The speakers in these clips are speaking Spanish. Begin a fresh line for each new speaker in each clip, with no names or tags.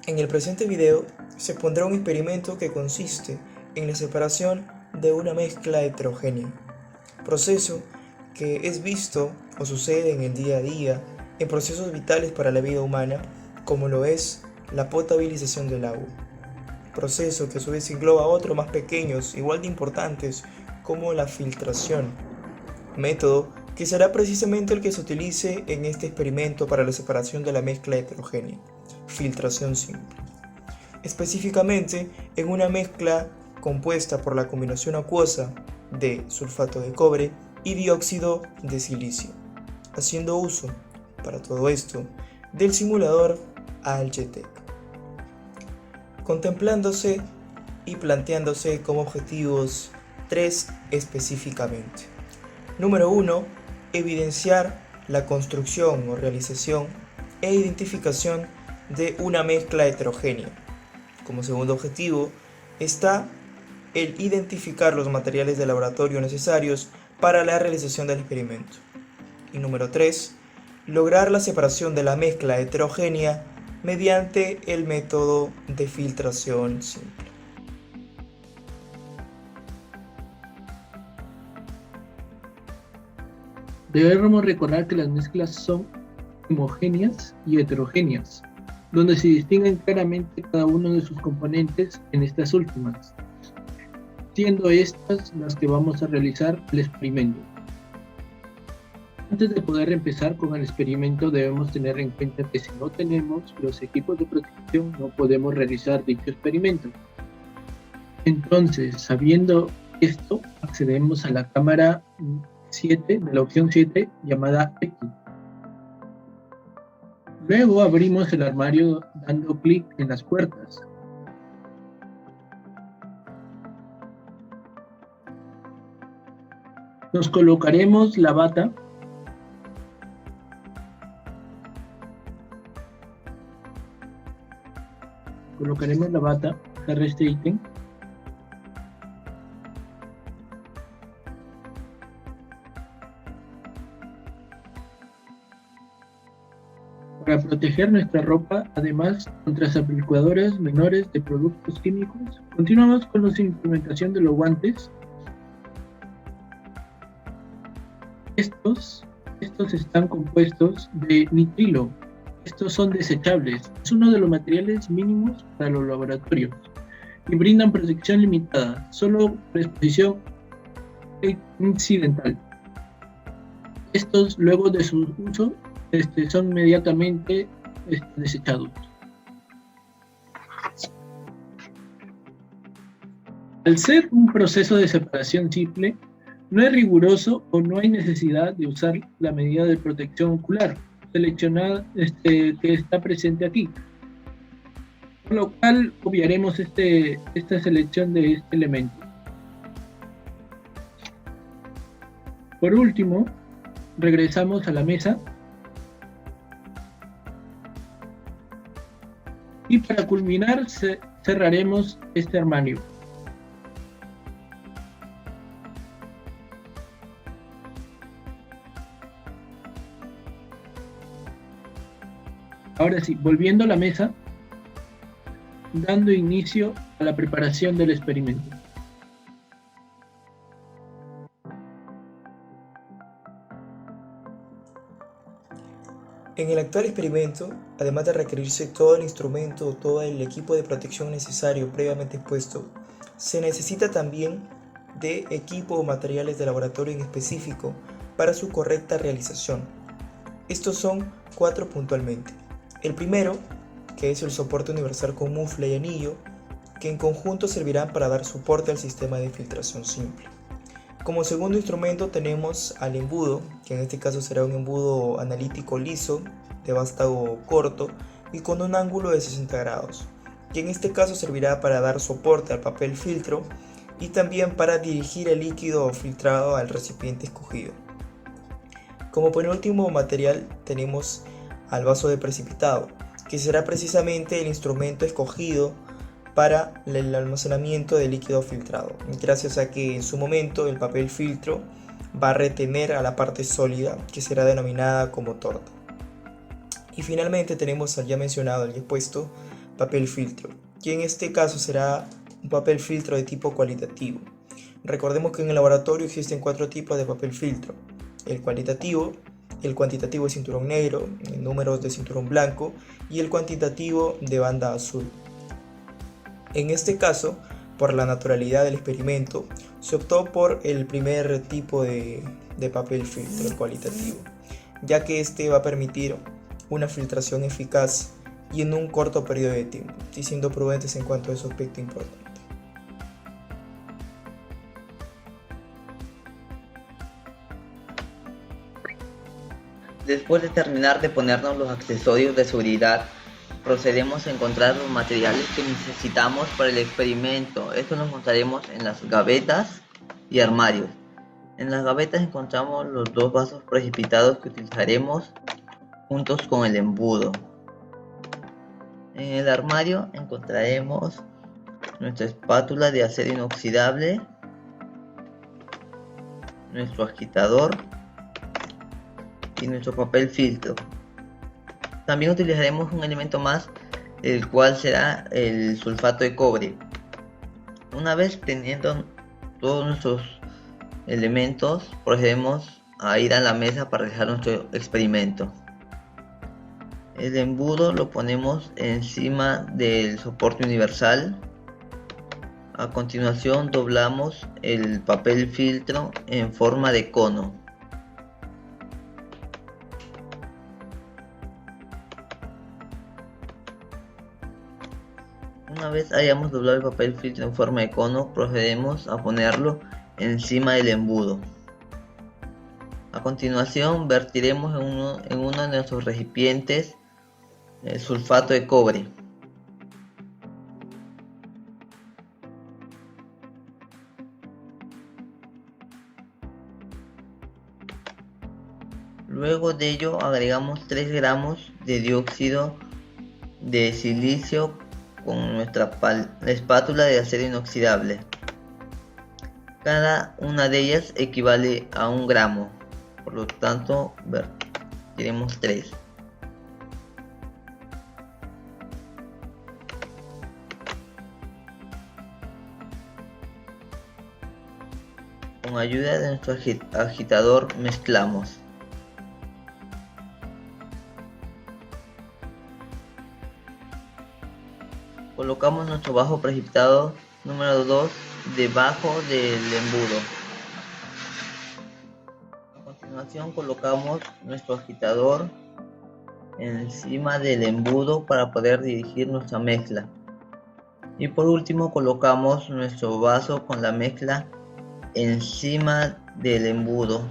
En el presente video se pondrá un experimento que consiste en la separación de una mezcla heterogénea, proceso que es visto o sucede en el día a día en procesos vitales para la vida humana, como lo es la potabilización del agua, proceso que a su vez engloba otros más pequeños, igual de importantes, como la filtración, método que será precisamente el que se utilice en este experimento para la separación de la mezcla heterogénea, filtración simple. Específicamente, en una mezcla compuesta por la combinación acuosa de sulfato de cobre y dióxido de silicio, haciendo uso, para todo esto, del simulador ALGETEC, contemplándose y planteándose como objetivos tres específicamente. Número 1. Evidenciar la construcción o realización e identificación de una mezcla heterogénea. Como segundo objetivo está el identificar los materiales de laboratorio necesarios para la realización del experimento. Y número 3. Lograr la separación de la mezcla heterogénea mediante el método de filtración simple.
Debemos recordar que las mezclas son homogéneas y heterogéneas, donde se distinguen claramente cada uno de sus componentes en estas últimas, siendo estas las que vamos a realizar el experimento. Antes de poder empezar con el experimento debemos tener en cuenta que si no tenemos los equipos de protección no podemos realizar dicho experimento. Entonces, sabiendo esto, accedemos a la cámara 7 de la opción 7 llamada X. Luego abrimos el armario dando clic en las puertas. Nos colocaremos la bata agarra este ítem. Para proteger nuestra ropa, además contra salpicaduras menores de productos químicos, continuamos con la implementación de los guantes. Estos están compuestos de nitrilo. Estos son desechables. Es uno de los materiales mínimos para los laboratorios y brindan protección limitada, solo por exposición incidental. Estos, luego de su uso, son inmediatamente desechados. Al ser un proceso de separación simple, no es riguroso o no hay necesidad de usar la medida de protección ocular seleccionada que está presente aquí, por lo cual obviaremos esta selección de este elemento. Por último, regresamos a la mesa y para culminar cerraremos este armario. Ahora sí, volviendo a la mesa, dando inicio a la preparación del experimento.
En el actual experimento, además de requerirse todo el instrumento o todo el equipo de protección necesario previamente expuesto, se necesita también de equipo o materiales de laboratorio en específico para su correcta realización. Estos son 4 puntualmente. El primero, que es el soporte universal con mufla y anillo, que en conjunto servirán para dar soporte al sistema de filtración simple. Como segundo instrumento tenemos al embudo, que en este caso será un embudo analítico liso, de vástago corto y con un ángulo de 60 grados, que en este caso servirá para dar soporte al papel filtro y también para dirigir el líquido filtrado al recipiente escogido. Como penúltimo material tenemos al vaso de precipitado, que será precisamente el instrumento escogido para el almacenamiento de líquido filtrado, gracias a que en su momento el papel filtro va a retener a la parte sólida, que será denominada como torta. Y finalmente tenemos al ya mencionado, al ya expuesto, papel filtro, y en este caso será un papel filtro de tipo cualitativo. Recordemos que en el laboratorio existen 4 tipos de papel filtro: el cualitativo, el cuantitativo de cinturón negro, números de cinturón blanco, y el cuantitativo de banda azul. En este caso, por la naturalidad del experimento, se optó por el primer tipo de papel filtro, el cualitativo, ya que este va a permitir una filtración eficaz y en un corto periodo de tiempo, y siendo prudentes en cuanto a ese aspecto importante.
Después de terminar de ponernos los accesorios de seguridad, procedemos a encontrar los materiales que necesitamos para el experimento. Esto lo encontraremos en las gavetas y armarios. En las gavetas encontramos los 2 vasos precipitados que utilizaremos juntos con el embudo. En el armario encontraremos nuestra espátula de acero inoxidable, nuestro agitador y nuestro papel filtro. También utilizaremos un elemento más, el cual será el sulfato de cobre. Una vez teniendo todos nuestros elementos, procedemos a ir a la mesa para realizar nuestro experimento. El embudo lo ponemos encima del soporte universal. A continuación doblamos el papel filtro en forma de cono. Una vez hayamos doblado el papel filtro en forma de cono, procedemos a ponerlo encima del embudo. A continuación vertiremos en uno de nuestros recipientes el sulfato de cobre. Luego de ello agregamos 3 gramos de dióxido de silicio con nuestra espátula de acero inoxidable. Cada una de ellas equivale a 1 gramo, por lo tanto vertiremos 3. Con ayuda de nuestro agitador mezclamos. Colocamos nuestro vaso precipitado número 2 debajo del embudo. A continuación colocamos nuestro agitador encima del embudo para poder dirigir nuestra mezcla. Y por último colocamos nuestro vaso con la mezcla encima del embudo.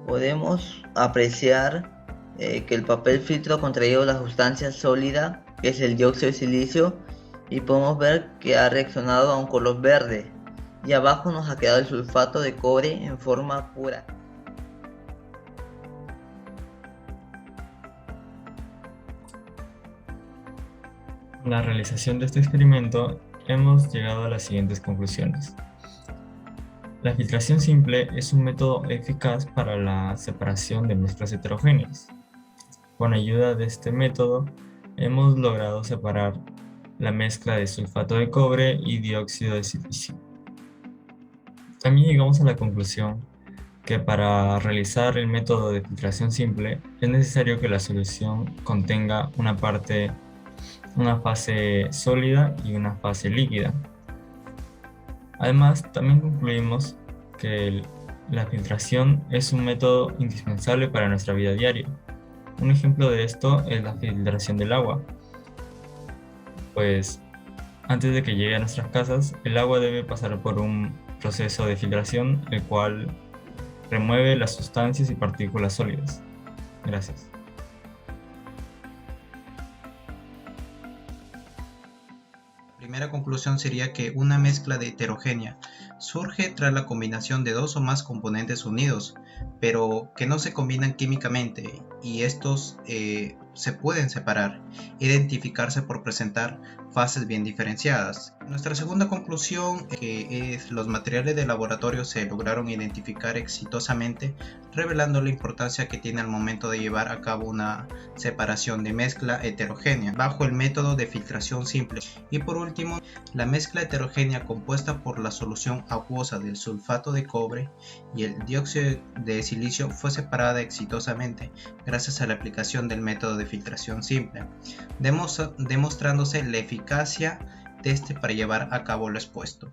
Podemos apreciar que el papel filtro ha contraído la sustancia sólida, que es el dióxido de silicio, y podemos ver que ha reaccionado a un color verde, y abajo nos ha quedado el sulfato de cobre en forma pura.
En la realización de este experimento hemos llegado a las siguientes conclusiones. La filtración simple es un método eficaz para la separación de mezclas heterogéneas. Con ayuda de este método hemos logrado separar la mezcla de sulfato de cobre y dióxido de silicio. También llegamos a la conclusión que para realizar el método de filtración simple es necesario que la solución contenga una fase sólida y una fase líquida. Además, también concluimos que la filtración es un método indispensable para nuestra vida diaria. Un ejemplo de esto es la filtración del agua, pues antes de que llegue a nuestras casas, el agua debe pasar por un proceso de filtración, el cual remueve las sustancias y partículas sólidas. Gracias.
Primera conclusión sería que una mezcla de heterogénea surge tras la combinación de 2 o más componentes unidos, pero que no se combinan químicamente, y estos se pueden separar, identificarse por presentar fases bien diferenciadas. Nuestra segunda conclusión que es los materiales de laboratorio se lograron identificar exitosamente, revelando la importancia que tiene al momento de llevar a cabo una separación de mezcla heterogénea bajo el método de filtración simple. Y por último, la mezcla heterogénea compuesta por la solución acuosa del sulfato de cobre y el dióxido de silicio fue separada exitosamente gracias a la aplicación del método de filtración simple, demostrándose la eficacia de este para llevar a cabo lo expuesto.